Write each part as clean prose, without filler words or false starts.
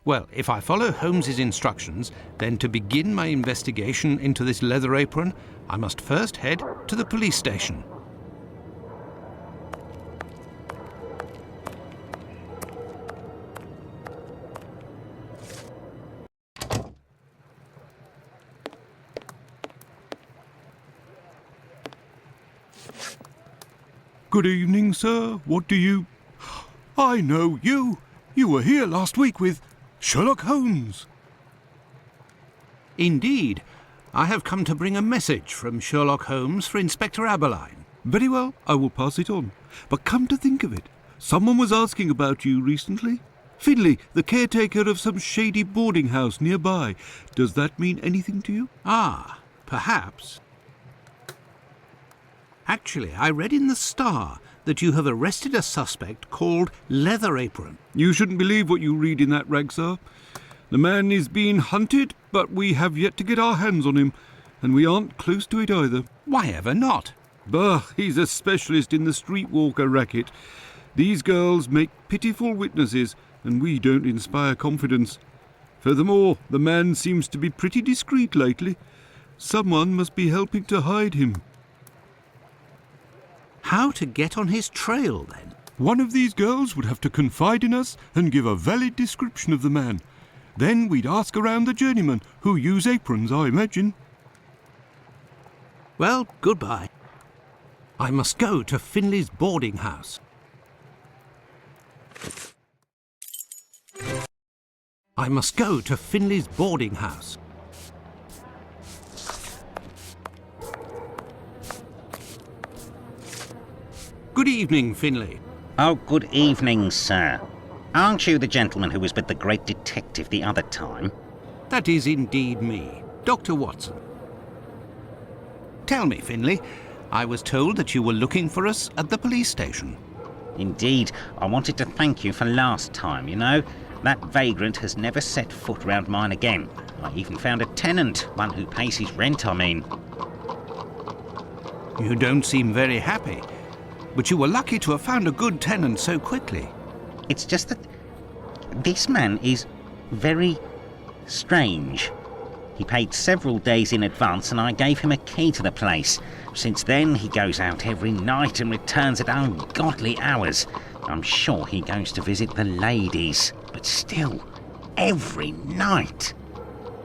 Well, if I follow Holmes's instructions, then to begin my investigation into this leather apron, I must first head to the police station. Good evening, sir. What do you... I know you. You were here last week with Sherlock Holmes. Indeed. I have come to bring a message from Sherlock Holmes for Inspector Aberline. Very well, I will pass it on. But come to think of it, someone was asking about you recently. Finlay, the caretaker of some shady boarding house nearby. Does that mean anything to you? Ah, perhaps. Actually, I read in the Star that you have arrested a suspect called Leather Apron. You shouldn't believe what you read in that rag, sir. The man is being hunted, but we have yet to get our hands on him, and we aren't close to it either. Why ever not? Bah, he's a specialist in the streetwalker racket. These girls make pitiful witnesses, and we don't inspire confidence. Furthermore, the man seems to be pretty discreet lately. Someone must be helping to hide him. How to get on his trail, then? One of these girls would have to confide in us and give a valid description of the man. Then we'd ask around the journeymen, who use aprons, I imagine. Well, goodbye. I must go to Finlay's boarding house. I must go to Finlay's boarding house. Good evening, Finlay. Oh, good evening, sir. Aren't you the gentleman who was with the great detective the other time? That is indeed me, Dr. Watson. Tell me, Finlay, I was told that you were looking for us at the police station. Indeed, I wanted to thank you for last time, you know. That vagrant has never set foot round mine again. I even found a tenant, one who pays his rent, I mean. You don't seem very happy, but you were lucky to have found a good tenant so quickly. It's just that this man is very strange. He paid several days in advance and I gave him a key to the place. Since then, he goes out every night and returns at ungodly hours. I'm sure he goes to visit the ladies, but still, every night.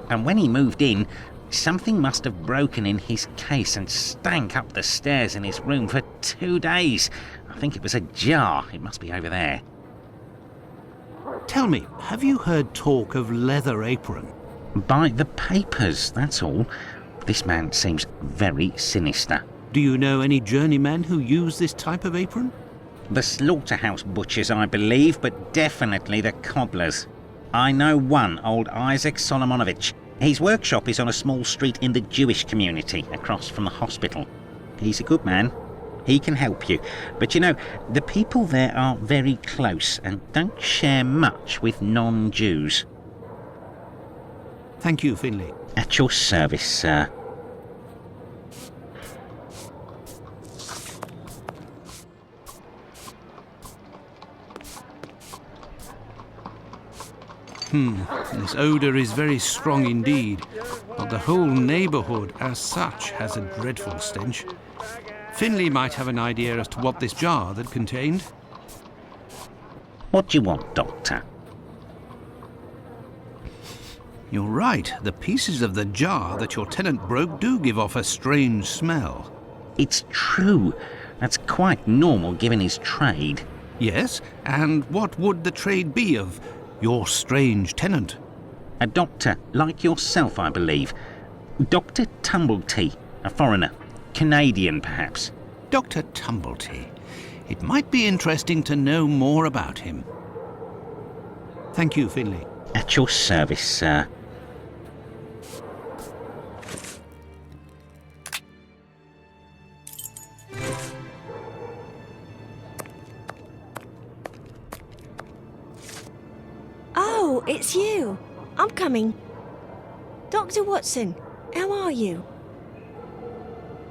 And when he moved in, something must have broken in his case and stank up the stairs in his room for 2 days. I think it was a jar. It must be over there. Tell me, have you heard talk of Leather Apron? By the papers, that's all. This man seems very sinister. Do you know any journeymen who use this type of apron? The slaughterhouse butchers, I believe, but definitely the cobblers. I know one, old Isaac Solomonovich. His workshop is on a small street in the Jewish community, across from the hospital. He's a good man. He can help you. But you know, the people there are very close and don't share much with non-Jews. Thank you, Finlay. At your service, sir. This odour is very strong indeed, but the whole neighbourhood as such has a dreadful stench. Finlay might have an idea as to what this jar that contained. What do you want, Doctor? You're right, the pieces of the jar that your tenant broke do give off a strange smell. It's true. That's quite normal given his trade. Yes, and what would the trade be of your strange tenant? A doctor, like yourself, I believe. Dr. Tumblety, a foreigner. Canadian, perhaps. Dr. Tumblety. It might be interesting to know more about him. Thank you, Finlay. At your service, sir. Oh, it's you. I'm coming. Dr. Watson, how are you?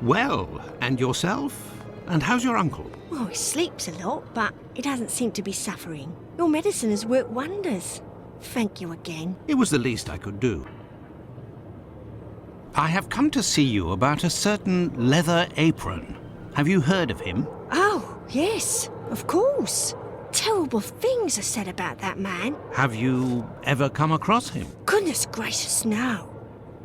Well, and yourself? And how's your uncle? Well, he sleeps a lot, but he doesn't seem to be suffering. Your medicine has worked wonders. Thank you again. It was the least I could do. I have come to see you about a certain Leather Apron. Have you heard of him? Oh, yes, of course. Terrible things are said about that man. Have you ever come across him? Goodness gracious, no.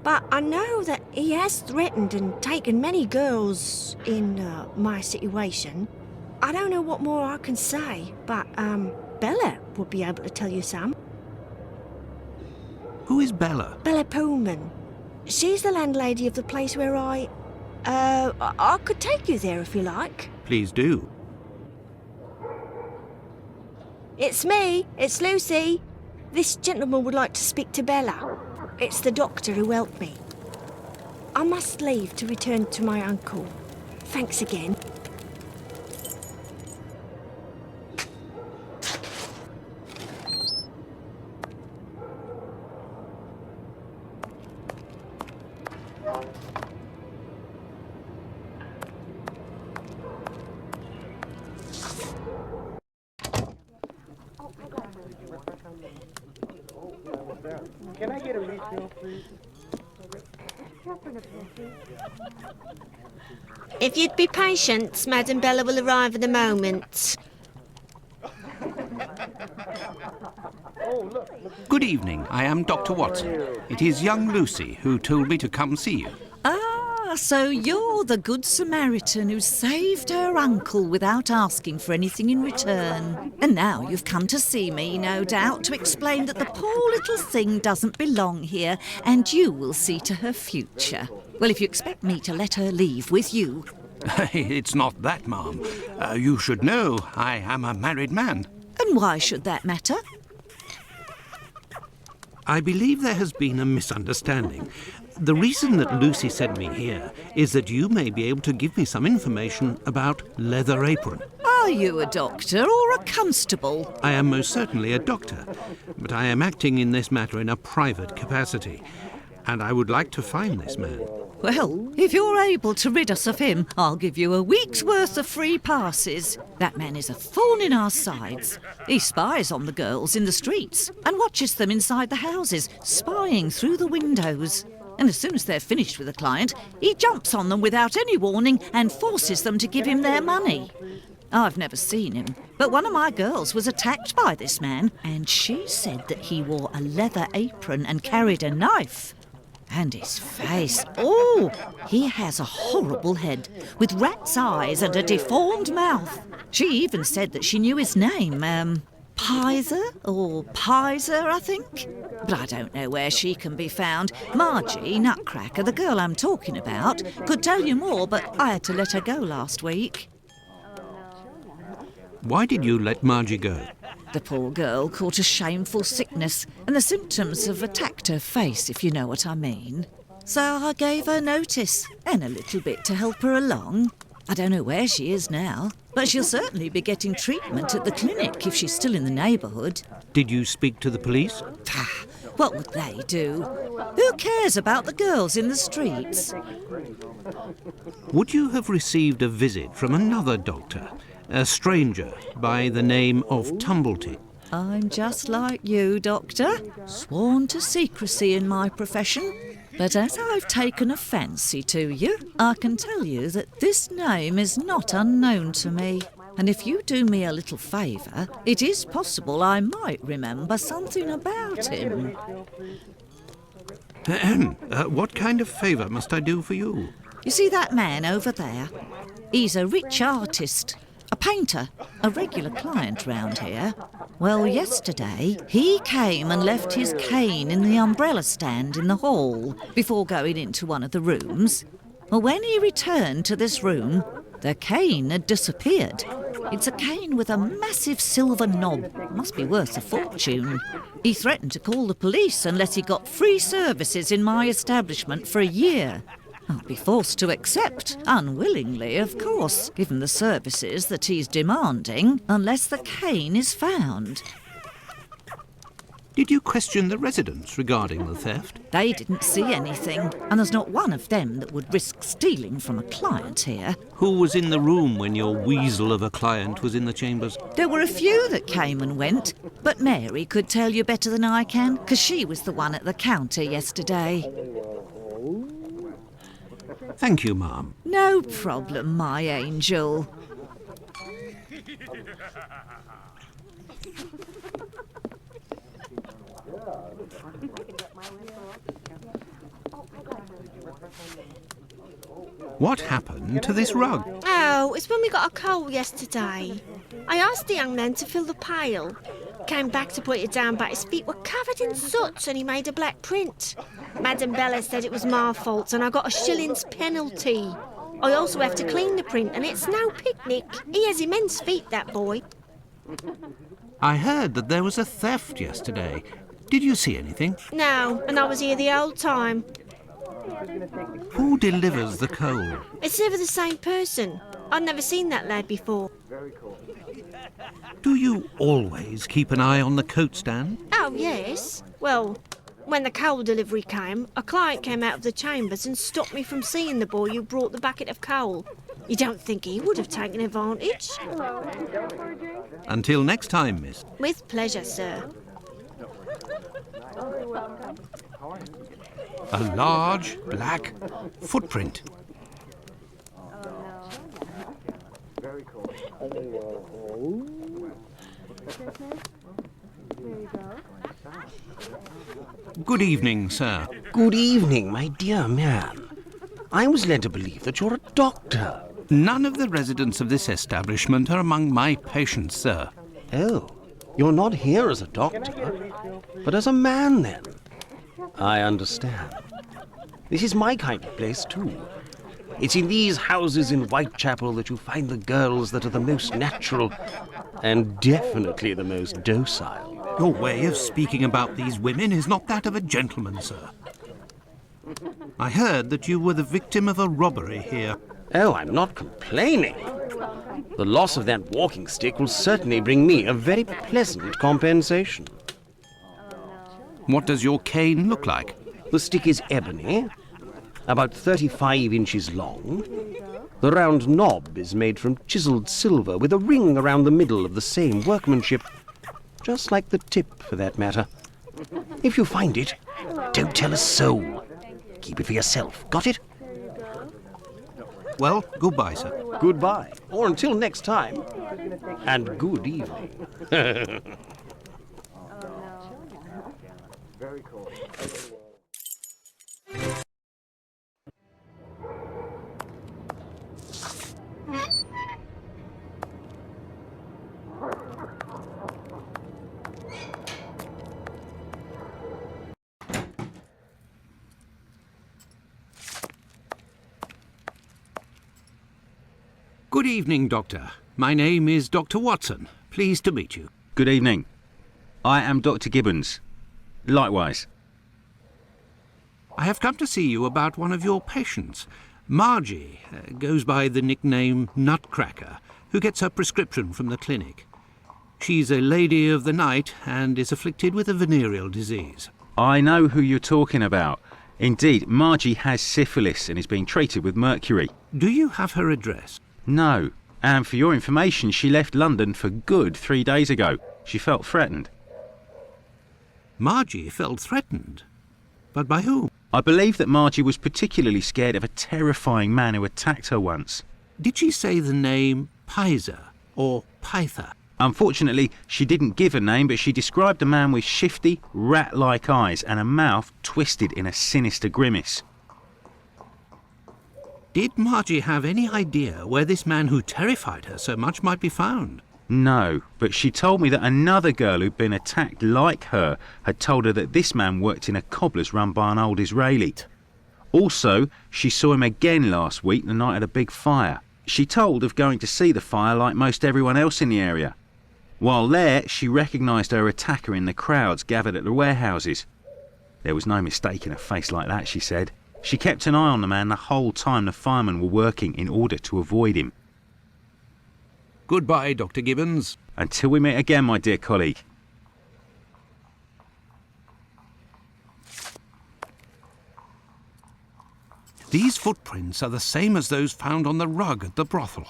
But I know that he has threatened and taken many girls in my situation. I don't know what more I can say, but Bella would be able to tell you some. Who is Bella? Bella Pullman. She's the landlady of the place where I could take you there if you like. Please do. It's me. It's Lucy. This gentleman would like to speak to Bella. It's the doctor who helped me. I must leave to return to my uncle. Thanks again. Can I get a refill, please? If you'd be patient, Madam Bella will arrive in a moment. Good evening. I am Dr. Watson. It is young Lucy who told me to come see you. Ah, so you're the Good Samaritan who saved her uncle without asking for anything in return. And now you've come to see me, no doubt, to explain that the poor little thing doesn't belong here, and you will see to her future. Well, if you expect me to let her leave with you... It's not that, ma'am. You should know I am a married man. And why should that matter? I believe there has been a misunderstanding. The reason that Lucy sent me here is that you may be able to give me some information about Leather Apron. Are you a doctor or a constable? I am most certainly a doctor, but I am acting in this matter in a private capacity, and I would like to find this man. Well, if you're able to rid us of him, I'll give you a week's worth of free passes. That man is a thorn in our sides. He spies on the girls in the streets and watches them inside the houses, spying through the windows. And as soon as they're finished with a client, he jumps on them without any warning and forces them to give him their money. I've never seen him, but one of my girls was attacked by this man, and she said that he wore a leather apron and carried a knife. And his face, oh, he has a horrible head, with rat's eyes and a deformed mouth. She even said that she knew his name, Pizer or Pizer, I think. But I don't know where she can be found. Margie, Nutcracker, the girl I'm talking about, could tell you more, but I had to let her go last week. Why did you let Margie go? The poor girl caught a shameful sickness, and the symptoms have attacked her face, if you know what I mean. So I gave her notice, and a little bit to help her along. I don't know where she is now, but she'll certainly be getting treatment at the clinic if she's still in the neighbourhood. Did you speak to the police? Ah, what would they do? Who cares about the girls in the streets? Would you have received a visit from another doctor, a stranger by the name of Tumblety? I'm just like you, Doctor, sworn to secrecy in my profession. But as I've taken a fancy to you, I can tell you that this name is not unknown to me. And if you do me a little favour, it is possible I might remember something about him. What kind of favour must I do for you? You see that man over there? He's a rich artist, a painter, a regular client round here. Well, yesterday, he came and left his cane in the umbrella stand in the hall before going into one of the rooms. Well, when he returned to this room, the cane had disappeared. It's a cane with a massive silver knob. Must be worth a fortune. He threatened to call the police unless he got free services in my establishment for a year. I'll be forced to accept, unwillingly, of course, given the services that he's demanding, unless the cane is found. Did you question the residents regarding the theft? They didn't see anything, and there's not one of them that would risk stealing from a client here. Who was in the room when your weasel of a client was in the chambers? There were a few that came and went, but Mary could tell you better than I can, because she was the one at the counter yesterday. Thank you, ma'am. No problem, my angel. What happened to this rug? Oh, it's when we got a coal yesterday. I asked the young man to fill the pail. Came back to put it down, but his feet were covered in soot and he made a black print. Madam Bella said it was my fault and I got a shilling's penalty. I also have to clean the print and it's no picnic. He has immense feet, that boy. I heard that there was a theft yesterday. Did you see anything? No, and I was here the whole time. Who delivers the coal? It's never the same person. I'd never seen that lad before. Do you always keep an eye on the coat stand? Oh, yes. Well, when the coal delivery came, a client came out of the chambers and stopped me from seeing the boy who brought the bucket of coal. You don't think he would have taken advantage? Until next time, miss. With pleasure, sir. A large black footprint. Good evening, sir. Good evening, my dear man. I was led to believe that you're a doctor. None of the residents of this establishment are among my patients, sir. Oh, you're not here as a doctor, but as a man, then. I understand. This is my kind of place, too. It's in these houses in Whitechapel that you find the girls that are the most natural and definitely the most docile. Your way of speaking about these women is not that of a gentleman, sir. I heard that you were the victim of a robbery here. Oh, I'm not complaining. The loss of that walking stick will certainly bring me a very pleasant compensation. What does your cane look like? The stick is ebony, about 35 inches long. The round knob is made from chiseled silver with a ring around the middle of the same workmanship, just like the tip, for that matter. If you find it, don't tell a soul. Keep it for yourself. Got it? Well, goodbye, sir. Goodbye, or until next time. And good evening. Good evening, Doctor. My name is Dr. Watson. Pleased to meet you. Good evening. I am Dr. Gibbons. Likewise. I have come to see you about one of your patients. Margie goes by the nickname Nutcracker, who gets her prescription from the clinic. She's a lady of the night and is afflicted with a venereal disease. I know who you're talking about. Indeed, Margie has syphilis and is being treated with mercury. Do you have her address? No. And for your information, she left London for good 3 days ago. She felt threatened. Margie felt threatened? But by whom? I believe that Margie was particularly scared of a terrifying man who attacked her once. Did she say the name Pizer or Pyther? Unfortunately, she didn't give a name, but she described a man with shifty, rat-like eyes and a mouth twisted in a sinister grimace. Did Margie have any idea where this man who terrified her so much might be found? No, but she told me that another girl who'd been attacked like her had told her that this man worked in a cobbler's run by an old Israeli. Also, she saw him again last week, the night of the big fire. She told of going to see the fire like most everyone else in the area. While there, she recognised her attacker in the crowds gathered at the warehouses. There was no mistaking a face like that, she said. She kept an eye on the man the whole time the firemen were working in order to avoid him. Goodbye, Dr. Gibbons. Until we meet again, my dear colleague. These footprints are the same as those found on the rug at the brothel.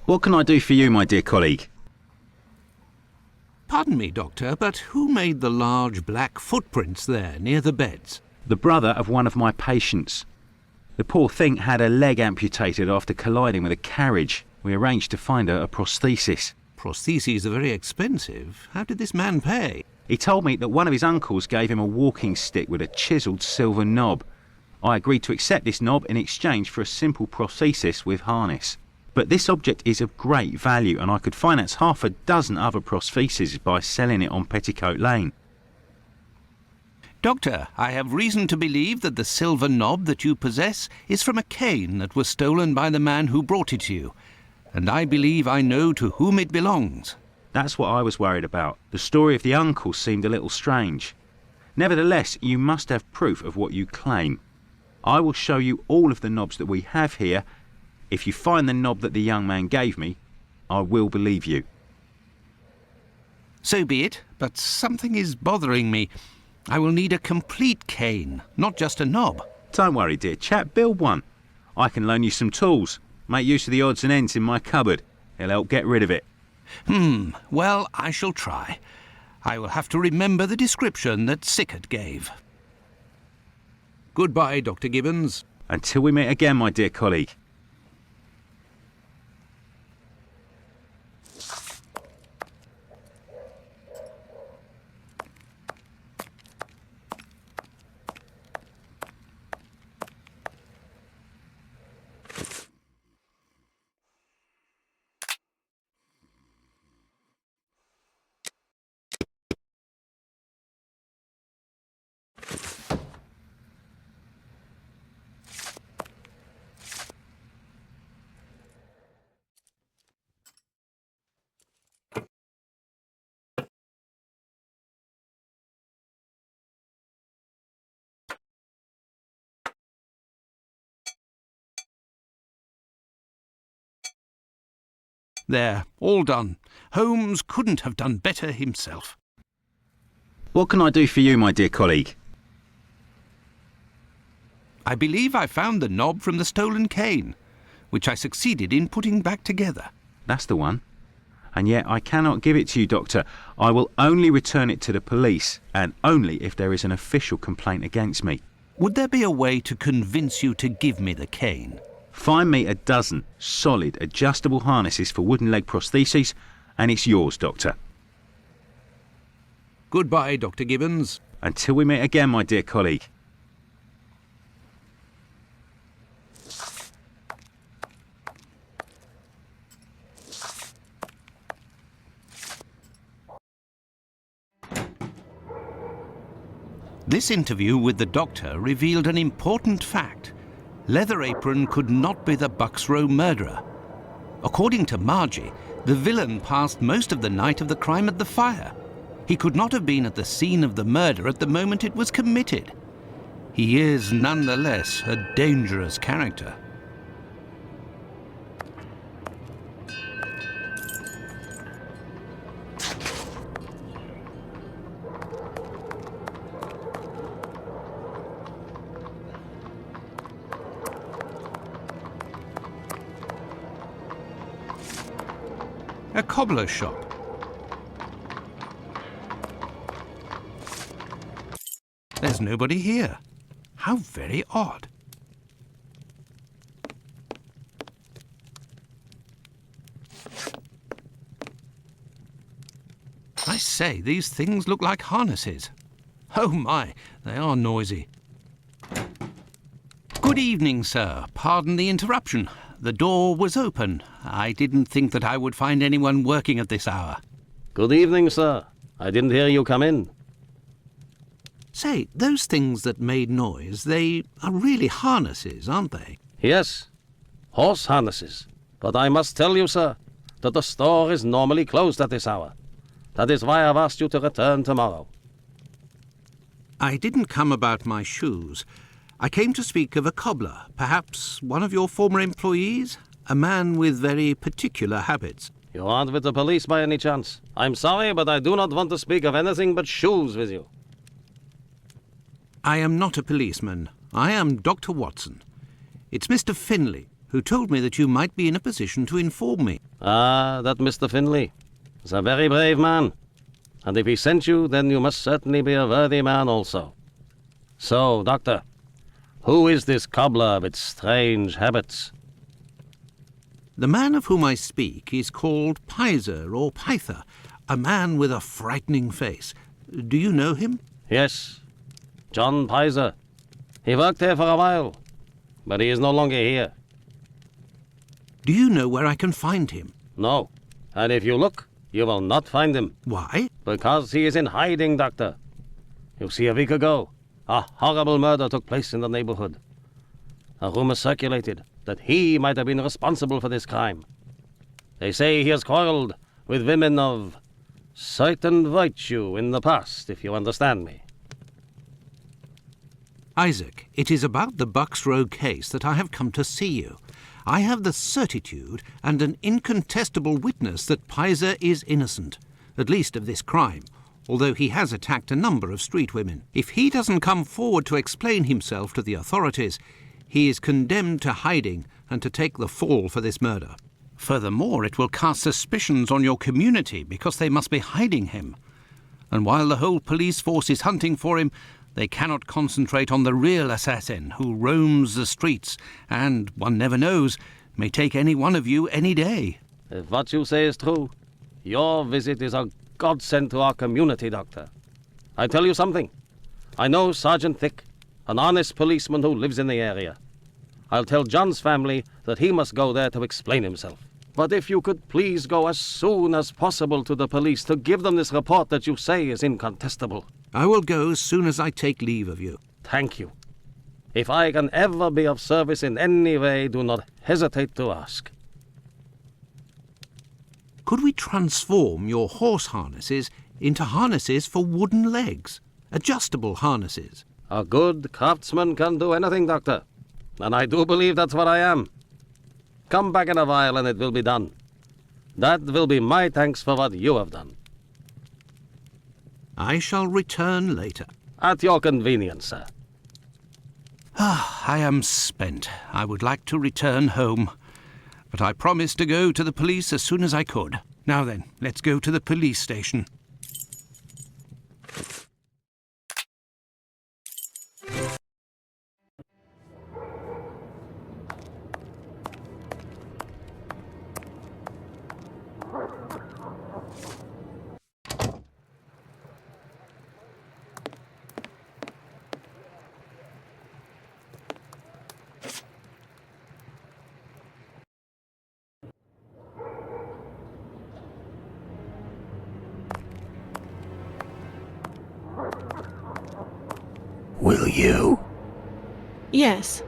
What can I do for you, my dear colleague? Pardon me, Doctor, but who made the large black footprints there near the beds? The brother of one of my patients. The poor thing had a leg amputated after colliding with a carriage. We arranged to find her a prosthesis. Prostheses are very expensive. How did this man pay? He told me that one of his uncles gave him a walking stick with a chiselled silver knob. I agreed to accept this knob in exchange for a simple prosthesis with harness. But this object is of great value, and I could finance half a dozen other prostheses by selling it on Petticoat Lane. Doctor, I have reason to believe that the silver knob that you possess is from a cane that was stolen by the man who brought it to you, and I believe I know to whom it belongs. That's what I was worried about. The story of the uncle seemed a little strange. Nevertheless, you must have proof of what you claim. I will show you all of the knobs that we have here. If you find the knob that the young man gave me, I will believe you. So be it, but something is bothering me. I will need a complete cane, not just a knob. Don't worry, dear chap, build one. I can loan you some tools. Make use of the odds and ends in my cupboard. It'll help get rid of it. Well, I shall try. I will have to remember the description that Sickert gave. Goodbye, Dr. Gibbons. Until we meet again, my dear colleague. There, all done. Holmes couldn't have done better himself. What can I do for you, my dear colleague? I believe I found the knob from the stolen cane, which I succeeded in putting back together. That's the one. And yet I cannot give it to you, Doctor. I will only return it to the police, and only if there is an official complaint against me. Would there be a way to convince you to give me the cane? Find me a dozen solid adjustable harnesses for wooden leg prostheses, and it's yours, Doctor. Goodbye, Dr. Gibbons. Until we meet again, my dear colleague. This interview with the doctor revealed an important fact. Leather Apron could not be the Bucks Row murderer. According to Margie, the villain passed most of the night of the crime at the fire. He could not have been at the scene of the murder at the moment it was committed. He is nonetheless a dangerous character. A cobbler's shop. There's nobody here. How very odd. I say, these things look like harnesses. Oh my, they are noisy. Good evening, sir. Pardon the interruption. The door was open. I didn't think that I would find anyone working at this hour. Good evening, sir. I didn't hear you come in. Say, those things that made noise, they are really harnesses, aren't they? Yes, horse harnesses. But I must tell you, sir, that the store is normally closed at this hour. That is why I've asked you to return tomorrow. I didn't come about my shoes. I came to speak of a cobbler, perhaps one of your former employees, a man with very particular habits. You aren't with the police by any chance? I'm sorry, but I do not want to speak of anything but shoes with you. I am not a policeman. I am Dr. Watson. It's Mr. Finlay, who told me that you might be in a position to inform me. Ah, that Mr. Finlay is a very brave man. And if he sent you, then you must certainly be a worthy man also. So, Doctor, who is this cobbler with strange habits? The man of whom I speak is called Pizer or Pyther, a man with a frightening face. Do you know him? Yes, John Pizer. He worked here for a while, but he is no longer here. Do you know where I can find him? No, and if you look, you will not find him. Why? Because he is in hiding, Doctor. You see, a week ago, a horrible murder took place in the neighborhood. A rumor circulated that he might have been responsible for this crime. They say he has quarreled with women of certain virtue in the past, if you understand me. Isaac, it is about the Bucks Row case that I have come to see you. I have the certitude and an incontestable witness that Pizer is innocent, at least of this crime, although he has attacked a number of street women. If he doesn't come forward to explain himself to the authorities, he is condemned to hiding and to take the fall for this murder. Furthermore, it will cast suspicions on your community because they must be hiding him. And while the whole police force is hunting for him, they cannot concentrate on the real assassin who roams the streets and, one never knows, may take any one of you any day. If what you say is true, your visit is a godsend to our community, Doctor. I tell you something. I know Sergeant Thick, an honest policeman who lives in the area. I'll tell John's family that he must go there to explain himself. But if you could please go as soon as possible to the police to give them this report that you say is incontestable. I will go as soon as I take leave of you. Thank you. If I can ever be of service in any way, do not hesitate to ask. Could we transform your horse harnesses into harnesses for wooden legs? Adjustable harnesses? A good craftsman can do anything, Doctor. And I do believe that's what I am. Come back in a while and it will be done. That will be my thanks for what you have done. I shall return later. At your convenience, sir. I am spent. I would like to return home. But I promised to go to the police as soon as I could. Now then, let's go to the police station. Will you? Yes.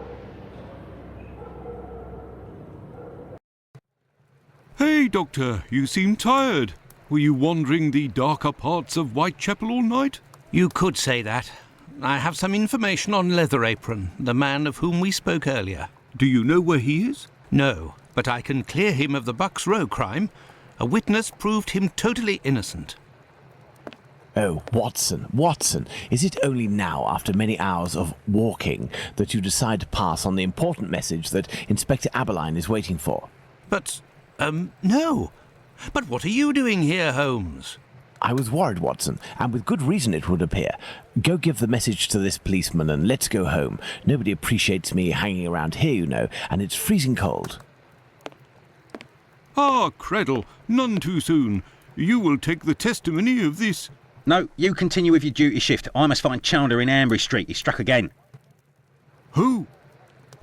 Hey, Doctor, you seem tired. Were you wandering the darker parts of Whitechapel all night? You could say that. I have some information on Leatherapron, the man of whom we spoke earlier. Do you know where he is? No, but I can clear him of the Bucks Row crime. A witness proved him totally innocent. Oh, Watson, is it only now, after many hours of walking, that you decide to pass on the important message that Inspector Aberline is waiting for? But, no. But what are you doing here, Holmes? I was worried, Watson, and with good reason it would appear. Go give the message to this policeman and let's go home. Nobody appreciates me hanging around here, you know, and it's freezing cold. Ah, Creddle, none too soon. You will take the testimony of this. No, you continue with your duty shift. I must find Chandler in Ambury Street. He's struck again. Who?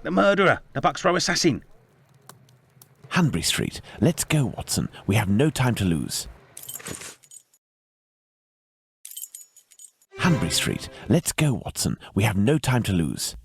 The murderer, the Bucks Row assassin. Hanbury Street. Let's go, Watson. We have no time to lose. Hanbury Street. Let's go, Watson. We have no time to lose.